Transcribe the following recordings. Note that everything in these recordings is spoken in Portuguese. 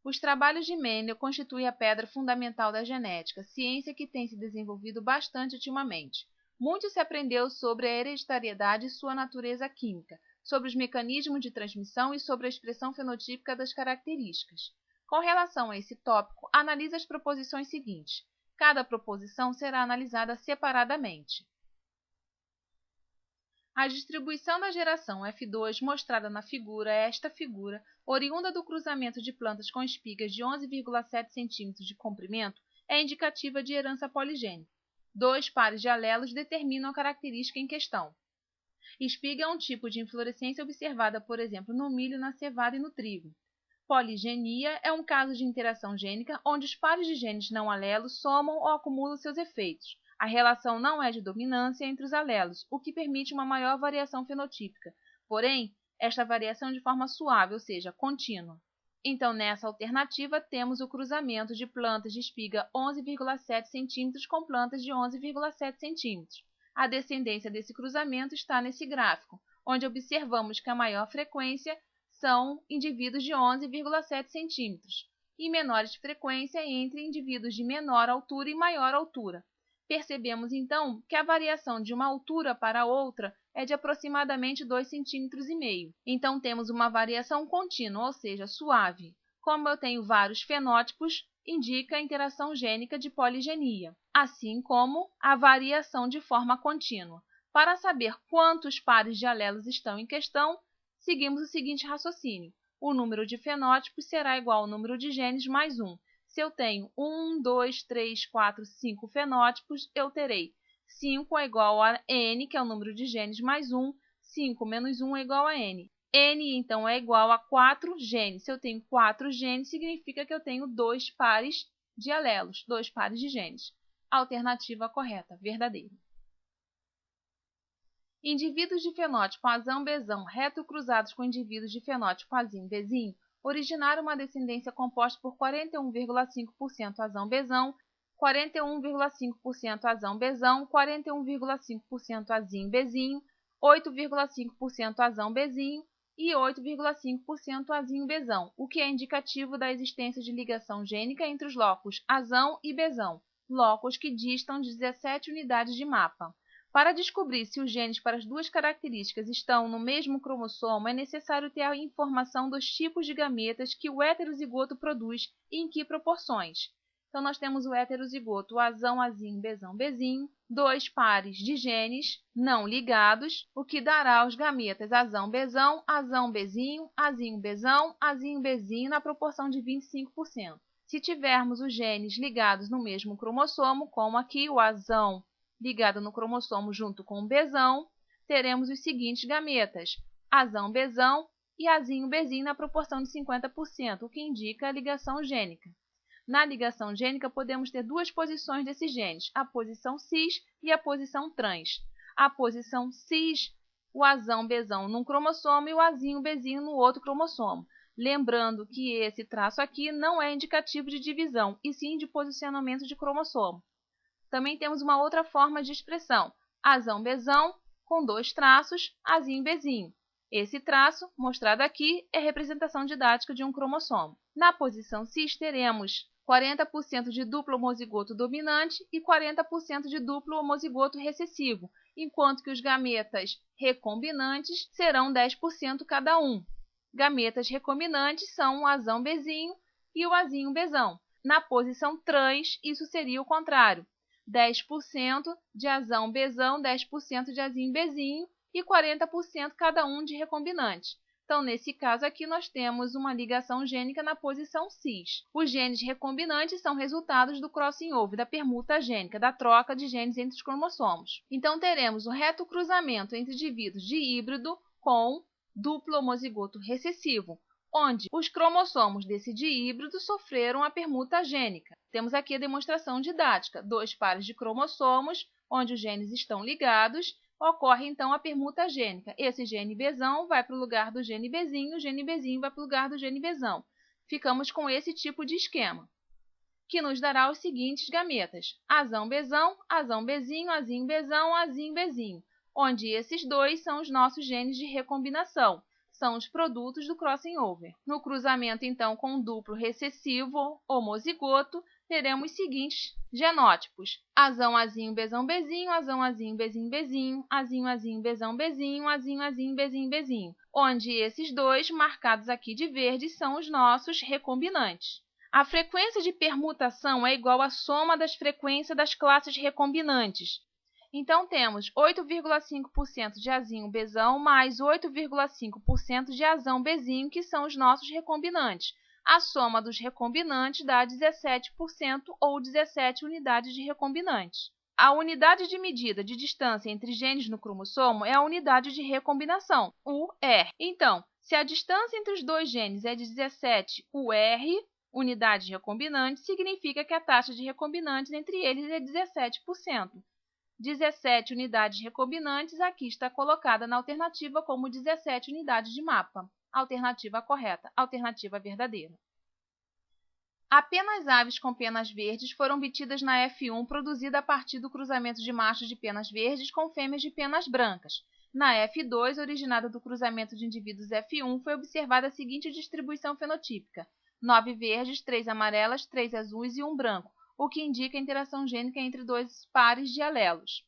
Os trabalhos de Mendel constituem a pedra fundamental da genética, ciência que tem se desenvolvido bastante ultimamente. Muito se aprendeu sobre a hereditariedade e sua natureza química, sobre os mecanismos de transmissão e sobre a expressão fenotípica das características. Com relação a esse tópico, analise as proposições seguintes. Cada proposição será analisada separadamente. A distribuição da geração F2, mostrada na figura, é esta figura, oriunda do cruzamento de plantas com espigas de 11,7 cm de comprimento, é indicativa de herança poligênica. Dois pares de alelos determinam a característica em questão. Espiga é um tipo de inflorescência observada, por exemplo, no milho, na cevada e no trigo. Poligenia é um caso de interação gênica onde os pares de genes não alelos somam ou acumulam seus efeitos. A relação não é de dominância entre os alelos, o que permite uma maior variação fenotípica. Porém, esta variação de forma suave, ou seja, contínua. Então, nessa alternativa, temos o cruzamento de plantas de espiga 11,7 cm com plantas de 11,7 cm. A descendência desse cruzamento está nesse gráfico, onde observamos que a maior frequência são indivíduos de 11,7 cm e menores frequência entre indivíduos de menor altura e maior altura. Percebemos, então, que a variação de uma altura para outra é de aproximadamente 2,5 cm. Então, temos uma variação contínua, ou seja, suave. Como eu tenho vários fenótipos, indica a interação gênica de poligenia, assim como a variação de forma contínua. Para saber quantos pares de alelos estão em questão, seguimos o seguinte raciocínio. O número de fenótipos será igual ao número de genes mais 1. Se eu tenho 1, 2, 3, 4, 5 fenótipos, eu terei 5 é igual a n, que é o número de genes, mais 1. 5 menos 1 é igual a n. N, então, é igual a 4 genes. Se eu tenho 4 genes, significa que eu tenho 2 pares de alelos, 2 pares de genes. Alternativa correta, verdadeira. Indivíduos de fenótipo azão-bezão retrocruzados com indivíduos de fenótipo azim-bezinho originaram uma descendência composta por 41,5% azão-bezão, 41,5% azão-bezão, 41,5% azim-bezinho, 8,5% azão-bezinho e 8,5% azinho-bezão, o que é indicativo da existência de ligação gênica entre os locos azão e bezão, locos que distam 17 unidades de mapa. Para descobrir se os genes para as duas características estão no mesmo cromossomo, é necessário ter a informação dos tipos de gametas que o heterozigoto produz e em que proporções. Então, nós temos o heterozigoto azão, azinho, bezão, bezinho, 2 pares de genes não ligados, o que dará os gametas azão, bezão, bezinho, azinho, bezinho, na proporção de 25%. Se tivermos os genes ligados no mesmo cromossomo, como aqui o azão ligado no cromossomo junto com o bezão, teremos os seguintes gametas, azão-bezão e azinho-bezinho na proporção de 50%, o que indica a ligação gênica. Na ligação gênica, podemos ter duas posições desses genes, a posição cis e a posição trans. A posição cis, o azão-bezão num cromossomo e o azinho-bezinho no outro cromossomo. Lembrando que esse traço aqui não é indicativo de divisão, e sim de posicionamento de cromossomo. Também temos uma outra forma de expressão, azão-bezão com 2 traços, azinho-bezinho. Esse traço, mostrado aqui, é representação didática de um cromossomo. Na posição cis, teremos 40% de duplo homozigoto dominante e 40% de duplo homozigoto recessivo, enquanto que os gametas recombinantes serão 10% cada um. Gametas recombinantes são o azão-bezinho e o azinho-bezão. Na posição trans, isso seria o contrário. 10% de azão-bezão, 10% de azinho-bezinho e 40% cada um de recombinante. Então, nesse caso aqui, nós temos uma ligação gênica na posição cis. Os genes recombinantes são resultados do crossing over, da permuta gênica, da troca de genes entre os cromossomos. Então, teremos o retrocruzamento entre indivíduos de híbrido com duplo homozigoto recessivo, onde os cromossomos desse dihíbrido sofreram a permuta gênica. Temos aqui a demonstração didática, 2 pares de cromossomos, onde os genes estão ligados, ocorre então a permuta gênica. Esse gene bezão vai para o lugar do gene bezinho, o gene bezinho vai para o lugar do gene bezão. Ficamos com esse tipo de esquema, que nos dará os seguintes gametas, azão-bezão, azão-bezinho, azinho-bezão, azinho-bezinho, onde esses dois são os nossos genes de recombinação. são os produtos do crossing over. No cruzamento, então, com um duplo recessivo homozigoto, teremos os seguintes genótipos: Azão, Azinho, Bzão, Bzinho, Azão, Azinho, Bzinho, Bzinho, Azinho, Azinho, Bzão, Bzinho, Azinho, Azinho, Bzinho, Bzinho, onde esses dois, marcados aqui de verde, são os nossos recombinantes. A frequência de permutação é igual à soma das frequências das classes recombinantes. Então, temos 8,5% de Azinho Bzão mais 8,5% de Azão Bzinho, que são os nossos recombinantes. A soma dos recombinantes dá 17% ou 17 unidades de recombinantes. A unidade de medida de distância entre genes no cromossomo é a unidade de recombinação, UR. Então, se a distância entre os dois genes é de 17 UR, unidade de recombinante, significa que a taxa de recombinantes entre eles é 17%. 17 unidades recombinantes aqui está colocada na alternativa como 17 unidades de mapa. Alternativa correta, alternativa verdadeira. Apenas aves com penas verdes foram obtidas na F1 produzida a partir do cruzamento de machos de penas verdes com fêmeas de penas brancas. Na F2, originada do cruzamento de indivíduos F1, foi observada a seguinte distribuição fenotípica: 9 verdes, 3 amarelas, 3 azuis e 1 branco, o que indica a interação gênica entre dois pares de alelos.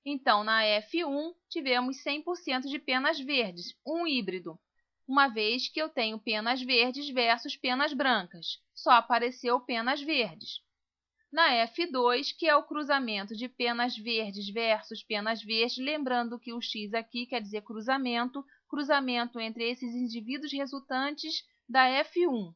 Então, na F1, tivemos 100% de penas verdes, um híbrido, uma vez que eu tenho penas verdes versus penas brancas. Só apareceu penas verdes. Na F2, que é o cruzamento de penas verdes versus penas verdes, lembrando que o X aqui quer dizer cruzamento entre esses indivíduos resultantes da F1.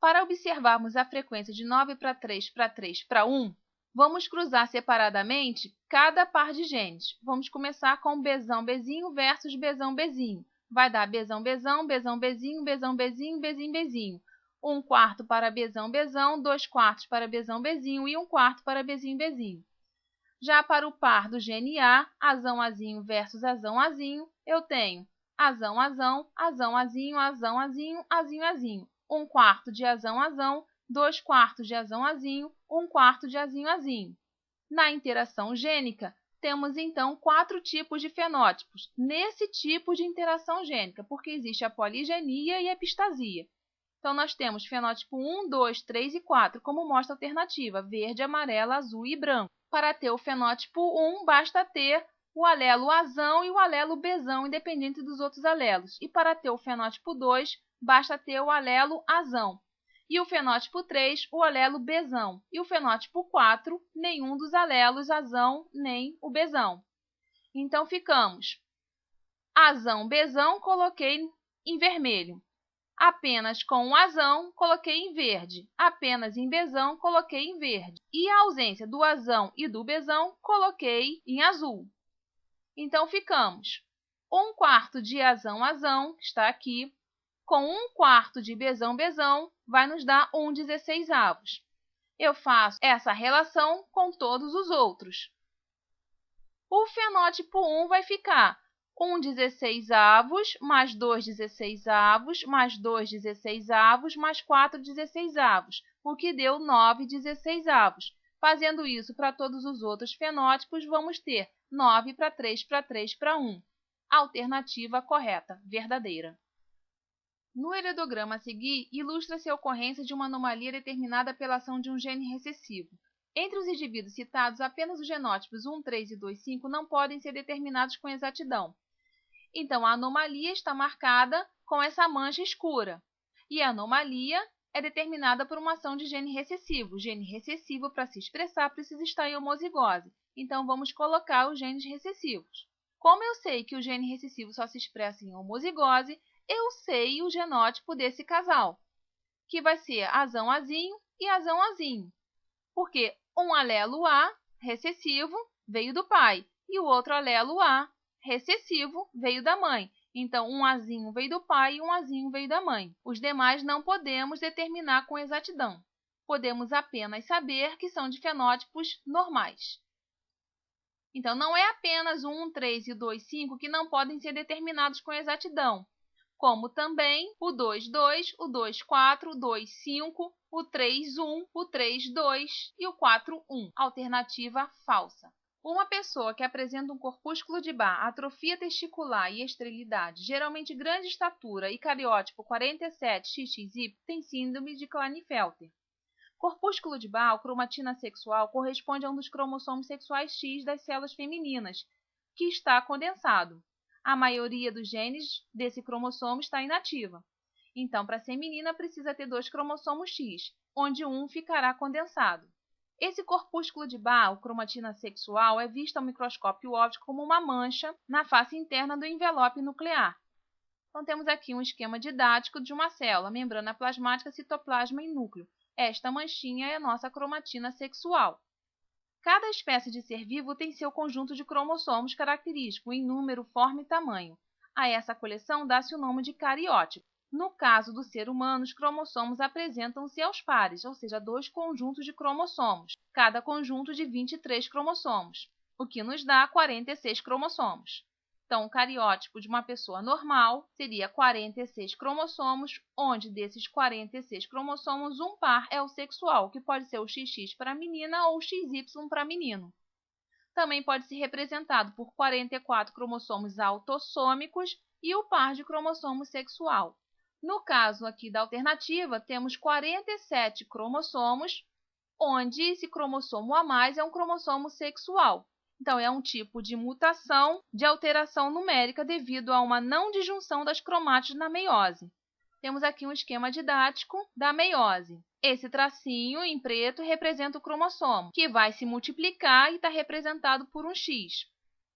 Para observarmos a frequência de 9 para 3 para 3 para 1, vamos cruzar separadamente cada par de genes. Vamos começar com Bzão Bzinho versus Bzão Bzinho. Vai dar Bzão Bzão, Bzão Bzinho, Bzão Bzinho, Bzinho Bzinho. 1/4 para Bzão Bzão, 2/4 para Bzão Bzinho e 1/4 para Bzinho Bzinho. Já para o par do gene A, Azão Azinho versus Azão Azinho, eu tenho Azão Azão, Azão Azinho, Azão Azinho, Azinho Azinho. 1/4 de Azão Azão, 2/4 de Azão Azinho, 1/4 de Azinho Azinho. Na interação gênica, temos então 4 tipos de fenótipos nesse tipo de interação gênica, porque existe a poligenia e a epistasia. Então, nós temos fenótipo 1, 2, 3 e 4, como mostra a alternativa, verde, amarelo, azul e branco. Para ter o fenótipo 1, basta ter o alelo Azão e o alelo Bzão, independente dos outros alelos. E para ter o fenótipo 2, basta ter o alelo Azão. E o fenótipo 3, o alelo Bzão. E o fenótipo 4, nenhum dos alelos Azão nem o Bzão. Então, ficamos Azão, Bzão, coloquei em vermelho. Apenas com o Azão, coloquei em verde. Apenas em Bzão, coloquei em verde. E a ausência do Azão e do Bzão, coloquei em azul. Então, ficamos 1/4 de Azão, Azão, que está aqui, com 1/4 de Bzão, Bzão, vai nos dar 1/16. Eu faço essa relação com todos os outros. O fenótipo 1 vai ficar 1/16 mais 2/16 mais 2/16 mais 4/16, o que deu 9/16. Fazendo isso para todos os outros fenótipos, vamos ter 9 para 3 para 3 para 1. Alternativa correta, verdadeira. No heredograma a seguir, ilustra-se a ocorrência de uma anomalia determinada pela ação de um gene recessivo. Entre os indivíduos citados, apenas os genótipos 1, 3 e 2, 5 não podem ser determinados com exatidão. Então, a anomalia está marcada com essa mancha escura. E a anomalia é determinada por uma ação de gene recessivo. O gene recessivo, para se expressar, precisa estar em homozigose. Então, vamos colocar os genes recessivos. Como eu sei que o gene recessivo só se expressa em homozigose, eu sei o genótipo desse casal, que vai ser Azão Azinho e Azão Azinho. Porque um alelo A, recessivo, veio do pai, e o outro alelo A, recessivo, veio da mãe. Então, um Azinho veio do pai e um Azinho veio da mãe. Os demais não podemos determinar com exatidão. Podemos apenas saber que são de fenótipos normais. Então, não é apenas o 1, 3 e o 2, 5 que não podem ser determinados com exatidão, como também o 2, 2, o 2, 4, o 2, 5, o 3, 1, o 3, 2 e o 4, 1. Alternativa falsa. Uma pessoa que apresenta um corpúsculo de Barr, atrofia testicular e esterilidade, geralmente grande estatura e cariótipo 47XXY, tem síndrome de Klinefelter. Corpúsculo de Barr, ou cromatina sexual, corresponde a um dos cromossomos sexuais X das células femininas, que está condensado. A maioria dos genes desse cromossomo está inativa. Então, para ser menina, precisa ter 2 cromossomos X, onde um ficará condensado. Esse corpúsculo de Barr, ou cromatina sexual, é visto ao microscópio óptico como uma mancha na face interna do envelope nuclear. Então, temos aqui um esquema didático de uma célula, membrana plasmática, citoplasma e núcleo. Esta manchinha é a nossa cromatina sexual. Cada espécie de ser vivo tem seu conjunto de cromossomos característico em número, forma e tamanho. A essa coleção dá-se o nome de cariótipo. No caso do ser humano, os cromossomos apresentam-se aos pares, ou seja, 2 conjuntos de cromossomos, cada conjunto de 23 cromossomos, o que nos dá 46 cromossomos. Então, o cariótipo de uma pessoa normal seria 46 cromossomos, onde desses 46 cromossomos, um par é o sexual, que pode ser o XX para menina ou o XY para menino. Também pode ser representado por 44 cromossomos autossômicos e o par de cromossomo sexual. No caso aqui da alternativa, temos 47 cromossomos, onde esse cromossomo a mais é um cromossomo sexual. Então, é um tipo de mutação de alteração numérica devido a uma não disjunção das cromátides na meiose. Temos aqui um esquema didático da meiose. Esse tracinho em preto representa o cromossomo, que vai se multiplicar e está representado por um X.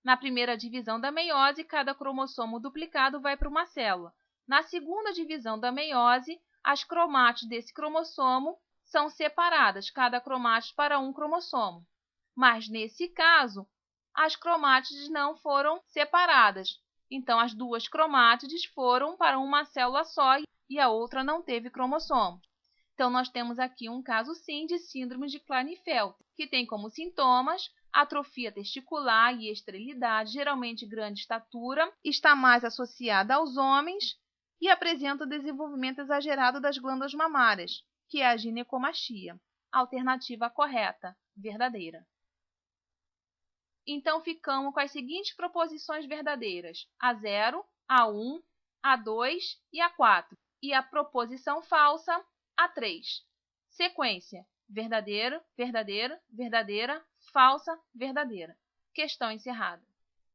Na primeira divisão da meiose, cada cromossomo duplicado vai para uma célula. Na segunda divisão da meiose, as cromátides desse cromossomo são separadas, cada cromátide para um cromossomo. Mas, nesse caso, as cromátides não foram separadas. Então, as 2 cromátides foram para uma célula só e a outra não teve cromossomo. Então, nós temos aqui um caso, sim, de síndrome de Klinefelter, que tem como sintomas atrofia testicular e esterilidade, geralmente grande estatura, está mais associada aos homens e apresenta o desenvolvimento exagerado das glândulas mamárias, que é a ginecomastia. Alternativa correta, verdadeira. Então, ficamos com as seguintes proposições verdadeiras: A0, A1, A2 e A4. E a proposição falsa, A3. Sequência: verdadeiro, verdadeiro, verdadeira, falsa, verdadeira. Questão encerrada.